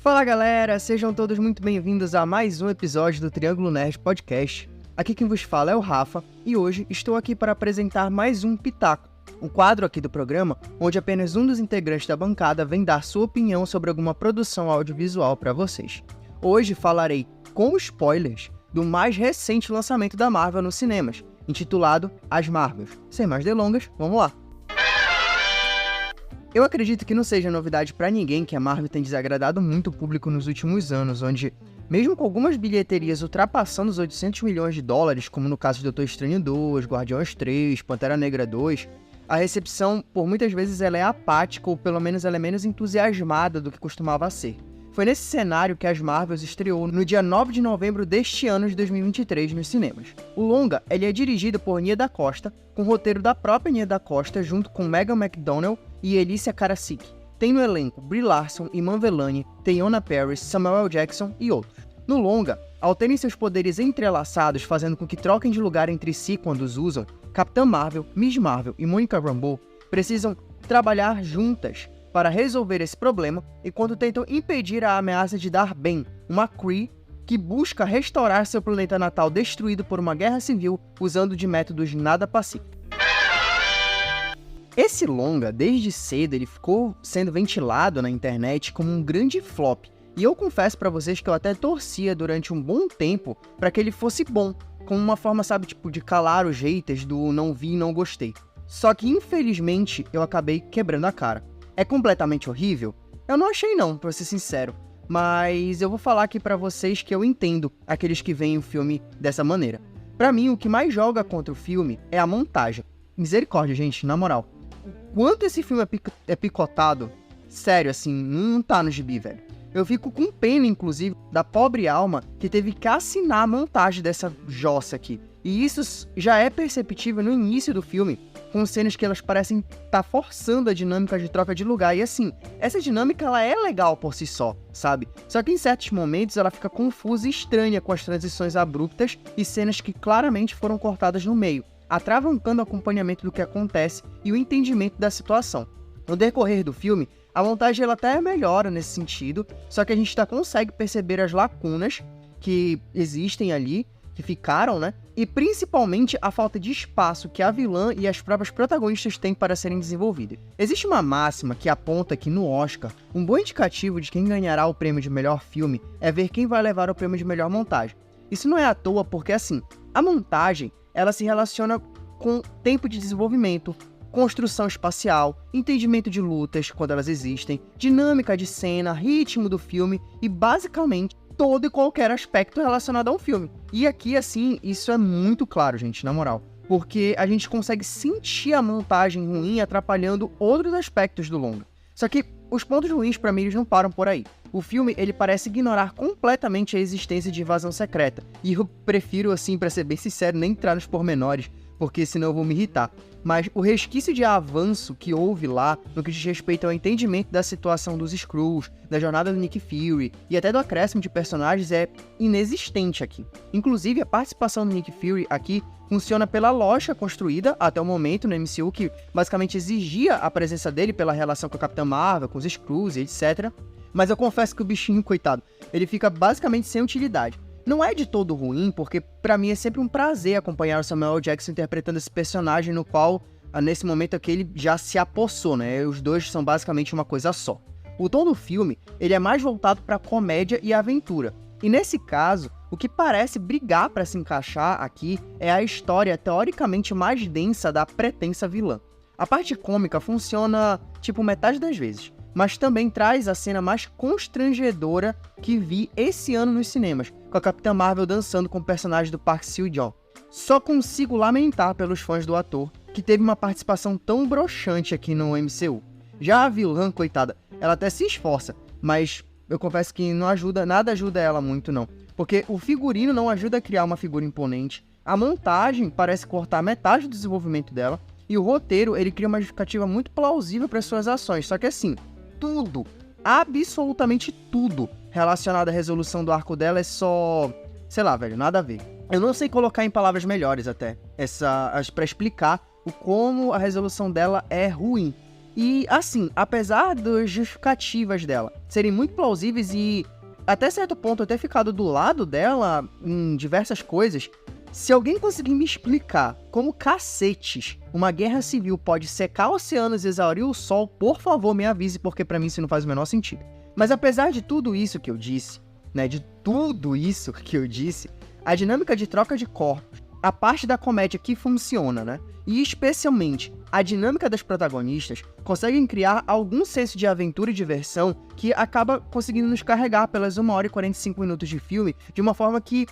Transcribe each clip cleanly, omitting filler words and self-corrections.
Fala galera, sejam todos muito bem-vindos a mais um episódio do Triângulo Nerd Podcast. Aqui quem vos fala é o Rafa e hoje estou aqui para apresentar mais um Pitaco, um quadro aqui do programa onde apenas um dos integrantes da bancada vem dar sua opinião sobre alguma produção audiovisual para vocês. Hoje falarei com spoilers do mais recente lançamento da Marvel nos cinemas, intitulado As Marvels. Sem mais delongas, vamos lá! Eu acredito que não seja novidade pra ninguém que a Marvel tem desagradado muito o público nos últimos anos, onde, mesmo com algumas bilheterias ultrapassando os 800 milhões de dólares, como no caso de Doutor Estranho 2, Guardiões 3, Pantera Negra 2, a recepção, por muitas vezes, ela é apática ou pelo menos ela é menos entusiasmada do que costumava ser. Foi nesse cenário que As Marvels estreou no dia 9 de novembro deste ano de 2023 nos cinemas. O longa ele é dirigido por Nia Da Costa, com roteiro da própria Nia Da Costa, junto com Megan McDonnell e Alicia Karasik. Tem no elenco Brie Larson, Iman Vellani, Teyonah Parris, Samuel L. Jackson e outros. No longa, ao terem seus poderes entrelaçados, fazendo com que troquem de lugar entre si quando os usam, Capitã Marvel, Miss Marvel e Monica Rambeau precisam trabalhar juntas para resolver esse problema, enquanto tentam impedir a ameaça de Dar-Benn, uma Kree que busca restaurar seu planeta natal destruído por uma guerra civil usando de métodos nada pacíficos. Esse longa, desde cedo, ele ficou sendo ventilado na internet como um grande flop, e eu confesso pra vocês que eu até torcia durante um bom tempo para que ele fosse bom, como uma forma, sabe, de calar os haters do não vi e não gostei. Só que, infelizmente, eu acabei quebrando a cara. É completamente horrível? Eu não achei não, pra ser sincero. Mas eu vou falar aqui pra vocês que eu entendo aqueles que veem o filme dessa maneira. Pra mim, o que mais joga contra o filme é a montagem. Misericórdia, gente, na moral. O quanto esse filme é picotado, sério, assim, não tá no gibi, velho. Eu fico com pena, inclusive, da pobre alma que teve que assinar a montagem dessa jossa aqui. E isso já é perceptível no início do filme, com cenas que elas parecem estar forçando a dinâmica de troca de lugar. E assim, essa dinâmica ela é legal por si só, sabe? Só que em certos momentos ela fica confusa e estranha com as transições abruptas e cenas que claramente foram cortadas no meio, atravancando o acompanhamento do que acontece e o entendimento da situação. No decorrer do filme, a montagem ela até melhora nesse sentido, só que a gente consegue perceber as lacunas que existem ali, que ficaram, né? E principalmente a falta de espaço que a vilã e as próprias protagonistas têm para serem desenvolvidas. Existe uma máxima que aponta que no Oscar, um bom indicativo de quem ganhará o prêmio de melhor filme é ver quem vai levar o prêmio de melhor montagem. Isso não é à toa porque, assim, a montagem, ela se relaciona com tempo de desenvolvimento, construção espacial, entendimento de lutas quando elas existem, dinâmica de cena, ritmo do filme e, basicamente, todo e qualquer aspecto relacionado a um filme. E aqui, assim, isso é muito claro, gente, na moral. Porque a gente consegue sentir a montagem ruim atrapalhando outros aspectos do longa. Só que os pontos ruins, pra mim, eles não param por aí. O filme, ele parece ignorar completamente a existência de invasão secreta. E eu prefiro, assim, pra ser bem sincero, nem entrar nos pormenores, porque senão eu vou me irritar. Mas o resquício de avanço que houve lá, no que diz respeito ao entendimento da situação dos Skrulls, da jornada do Nick Fury e até do acréscimo de personagens é inexistente aqui. Inclusive, a participação do Nick Fury aqui funciona pela lógica construída até o momento no MCU, que basicamente exigia a presença dele pela relação com a Capitã Marvel, com os Skrulls e etc. Mas eu confesso que o bichinho, coitado, ele fica basicamente sem utilidade. Não é de todo ruim, porque pra mim é sempre um prazer acompanhar o Samuel L. Jackson interpretando esse personagem no qual, nesse momento aqui, ele já se apossou, né? Os dois são basicamente uma coisa só. O tom do filme, ele é mais voltado pra comédia e aventura. E nesse caso, o que parece brigar pra se encaixar aqui é a história teoricamente mais densa da pretensa vilã. A parte cômica funciona, tipo, metade das vezes, mas também traz a cena mais constrangedora que vi esse ano nos cinemas, com a Capitã Marvel dançando com o personagem do Park Seo-joon. Só consigo lamentar pelos fãs do ator, que teve uma participação tão broxante aqui no MCU. Já a vilã, coitada, ela até se esforça, mas eu confesso que não ajuda, nada ajuda ela muito não, porque o figurino não ajuda a criar uma figura imponente, a montagem parece cortar metade do desenvolvimento dela, e o roteiro, ele cria uma justificativa muito plausível para suas ações, só que assim, tudo, absolutamente tudo relacionado à resolução do arco dela é só, sei lá, velho, nada a ver. Eu não sei colocar em palavras melhores até, pra explicar o como a resolução dela é ruim. E, assim, apesar das justificativas dela serem muito plausíveis e, até certo ponto, eu ter ficado do lado dela em diversas coisas, se alguém conseguir me explicar como cacetes uma guerra civil pode secar oceanos e exaurir o sol, por favor, me avise, porque pra mim isso não faz o menor sentido. Mas apesar de tudo isso que eu disse, a dinâmica de troca de corpos, a parte da comédia que funciona, né? E especialmente a dinâmica das protagonistas conseguem criar algum senso de aventura e diversão que acaba conseguindo nos carregar pelas 1h e 45 minutos de filme de uma forma que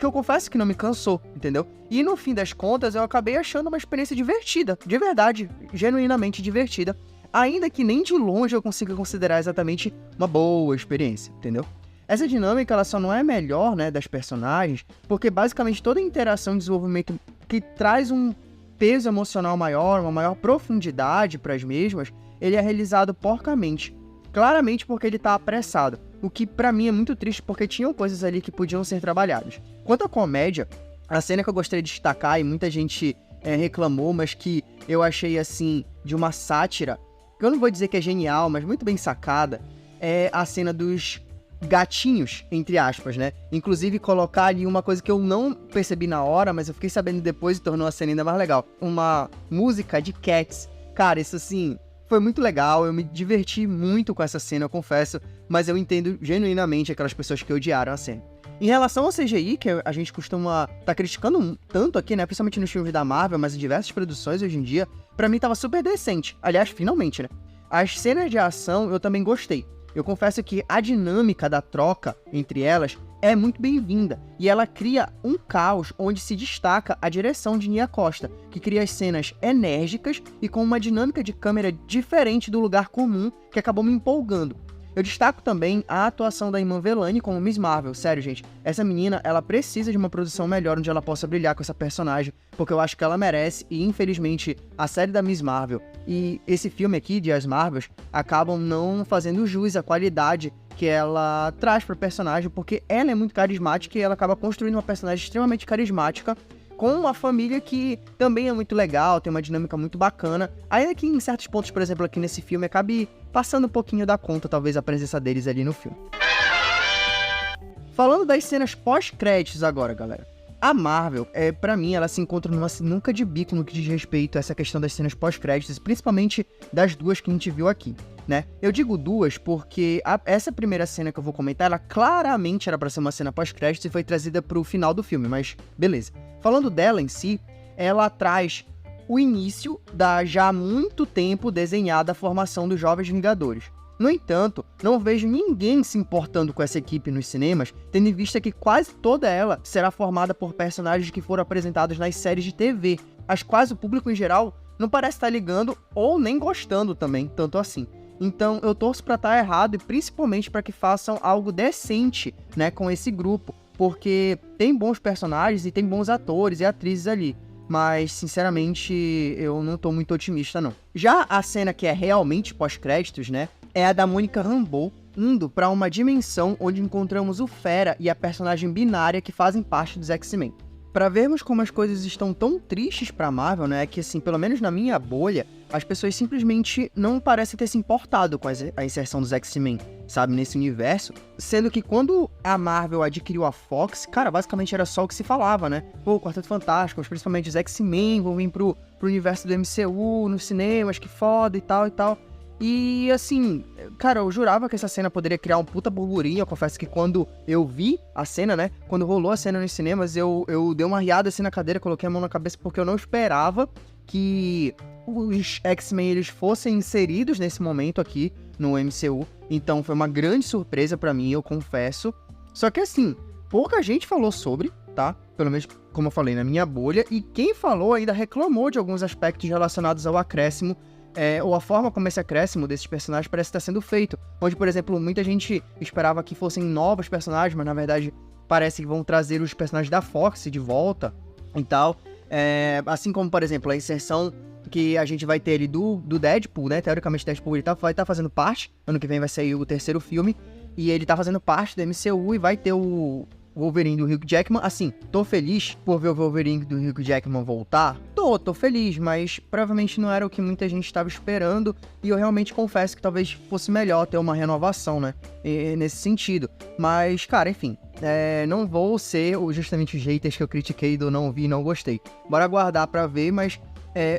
eu confesso que não me cansou, entendeu? E no fim das contas eu acabei achando uma experiência divertida, de verdade, genuinamente divertida, ainda que nem de longe eu consiga considerar exatamente uma boa experiência, entendeu? Essa dinâmica, ela só não é melhor, né, das personagens, porque basicamente toda a interação e desenvolvimento que traz um peso emocional maior, uma maior profundidade para as mesmas, ele é realizado porcamente. Claramente porque ele tá apressado, o que pra mim é muito triste porque tinham coisas ali que podiam ser trabalhadas. Quanto à comédia, a cena que eu gostaria de destacar, e muita gente reclamou, mas que eu achei, assim, de uma sátira, que eu não vou dizer que é genial, mas muito bem sacada, é a cena dos gatinhos, entre aspas, né? Inclusive colocar ali uma coisa que eu não percebi na hora, mas eu fiquei sabendo depois e tornou a cena ainda mais legal. Uma música de Cats. Cara, isso assim, foi muito legal, eu me diverti muito com essa cena, eu confesso, mas eu entendo genuinamente aquelas pessoas que odiaram a cena. Em relação ao CGI, que a gente costuma tá criticando tanto aqui, né, principalmente nos filmes da Marvel, mas em diversas produções hoje em dia, pra mim tava super decente. Aliás, finalmente, né? As cenas de ação eu também gostei. Eu confesso que a dinâmica da troca entre elas é muito bem-vinda, e ela cria um caos onde se destaca a direção de Nia Costa, que cria as cenas enérgicas e com uma dinâmica de câmera diferente do lugar comum, que acabou me empolgando. Eu destaco também a atuação da Iman Vellani como Miss Marvel. Sério, gente, essa menina, ela precisa de uma produção melhor onde ela possa brilhar com essa personagem, porque eu acho que ela merece, e infelizmente a série da Miss Marvel e esse filme aqui de As Marvels acabam não fazendo jus à qualidade que ela traz para o personagem, porque ela é muito carismática e ela acaba construindo uma personagem extremamente carismática com uma família que também é muito legal, tem uma dinâmica muito bacana, ainda que em certos pontos, por exemplo, aqui nesse filme, acabe passando um pouquinho da conta, talvez, a presença deles ali no filme. Falando das cenas pós-créditos agora, galera. A Marvel, pra mim, ela se encontra numa sinuca de bico no que diz respeito a essa questão das cenas pós-créditos, principalmente das duas que a gente viu aqui, né? Eu digo duas porque essa primeira cena que eu vou comentar, ela claramente era pra ser uma cena pós-créditos e foi trazida pro final do filme, mas beleza. Falando dela em si, ela traz o início da já há muito tempo desenhada formação dos Jovens Vingadores. No entanto, não vejo ninguém se importando com essa equipe nos cinemas, tendo em vista que quase toda ela será formada por personagens que foram apresentados nas séries de TV, as quais o público em geral não parece estar ligando ou nem gostando também, tanto assim. Então eu torço pra estar errado e principalmente para que façam algo decente, né, com esse grupo, porque tem bons personagens e tem bons atores e atrizes ali. Mas, sinceramente, eu não tô muito otimista, não. Já a cena que é realmente pós-créditos, né, é a da Monica Rambeau indo pra uma dimensão onde encontramos o Fera e a personagem binária que fazem parte dos X-Men. Pra vermos como as coisas estão tão tristes pra Marvel, né, que assim, pelo menos na minha bolha, as pessoas simplesmente não parecem ter se importado com a inserção dos X-Men, sabe, nesse universo, sendo que quando a Marvel adquiriu a Fox, cara, basicamente era só o que se falava, né, pô, Quarteto Fantástico, mas principalmente os X-Men vão vir pro universo do MCU, nos cinemas, que foda e tal, e assim, cara, eu jurava que essa cena poderia criar um puta burburinho. Eu confesso que quando eu vi a cena, né, quando rolou a cena nos cinemas, eu dei uma riada assim na cadeira, coloquei a mão na cabeça, porque eu não esperava que os X-Men eles fossem inseridos nesse momento aqui no MCU. Então foi uma grande surpresa pra mim, eu confesso. Só que assim, pouca gente falou sobre, tá? Pelo menos, como eu falei, na minha bolha. E quem falou ainda reclamou de alguns aspectos relacionados ao acréscimo, ou a forma como esse acréscimo desses personagens parece estar sendo feito. Onde, por exemplo, muita gente esperava que fossem novos personagens, mas na verdade parece que vão trazer os personagens da Fox de volta e tal. Assim como, por exemplo, a inserção que a gente vai ter ali do Deadpool, né? Teoricamente, Deadpool ele vai estar fazendo parte. Ano que vem vai sair o terceiro filme. E ele tá fazendo parte do MCU e vai ter o Wolverine do Hugh Jackman. Assim, tô feliz por ver o Wolverine do Hugh Jackman voltar. Tô feliz, mas provavelmente não era o que muita gente estava esperando. E eu realmente confesso que talvez fosse melhor ter uma renovação, né? Nesse sentido. Mas, cara, enfim. Não vou ser justamente os haters que eu critiquei do não vi e não gostei. Bora aguardar pra ver, mas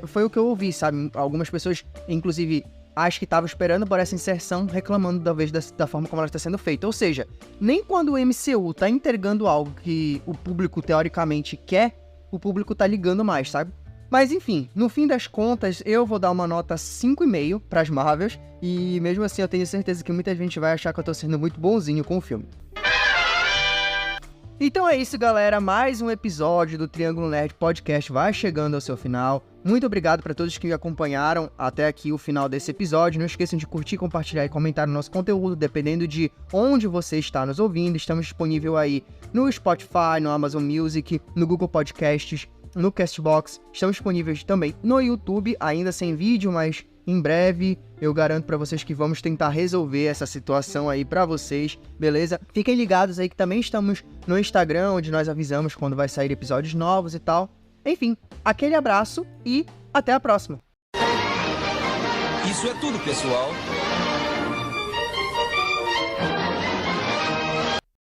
foi o que eu ouvi, sabe? Algumas pessoas, inclusive, acho que estavam esperando por essa inserção, reclamando talvez da forma como ela está sendo feita. Ou seja, nem quando o MCU tá entregando algo que o público teoricamente quer, o público tá ligando mais, sabe? Mas enfim, no fim das contas, eu vou dar uma nota 5,5 pras Marvels, e mesmo assim eu tenho certeza que muita gente vai achar que eu tô sendo muito bonzinho com o filme. Então é isso, galera, mais um episódio do Triângulo Nerd Podcast vai chegando ao seu final. Muito obrigado para todos que me acompanharam até aqui o final desse episódio. Não esqueçam de curtir, compartilhar e comentar o nosso conteúdo, dependendo de onde você está nos ouvindo. Estamos disponíveis aí no Spotify, no Amazon Music, no Google Podcasts, no Castbox. Estamos disponíveis também no YouTube, ainda sem vídeo, mas em breve eu garanto pra vocês que vamos tentar resolver essa situação aí pra vocês, beleza? Fiquem ligados aí que também estamos no Instagram, onde nós avisamos quando vai sair episódios novos e tal. Enfim, aquele abraço e até a próxima! Isso é tudo, pessoal.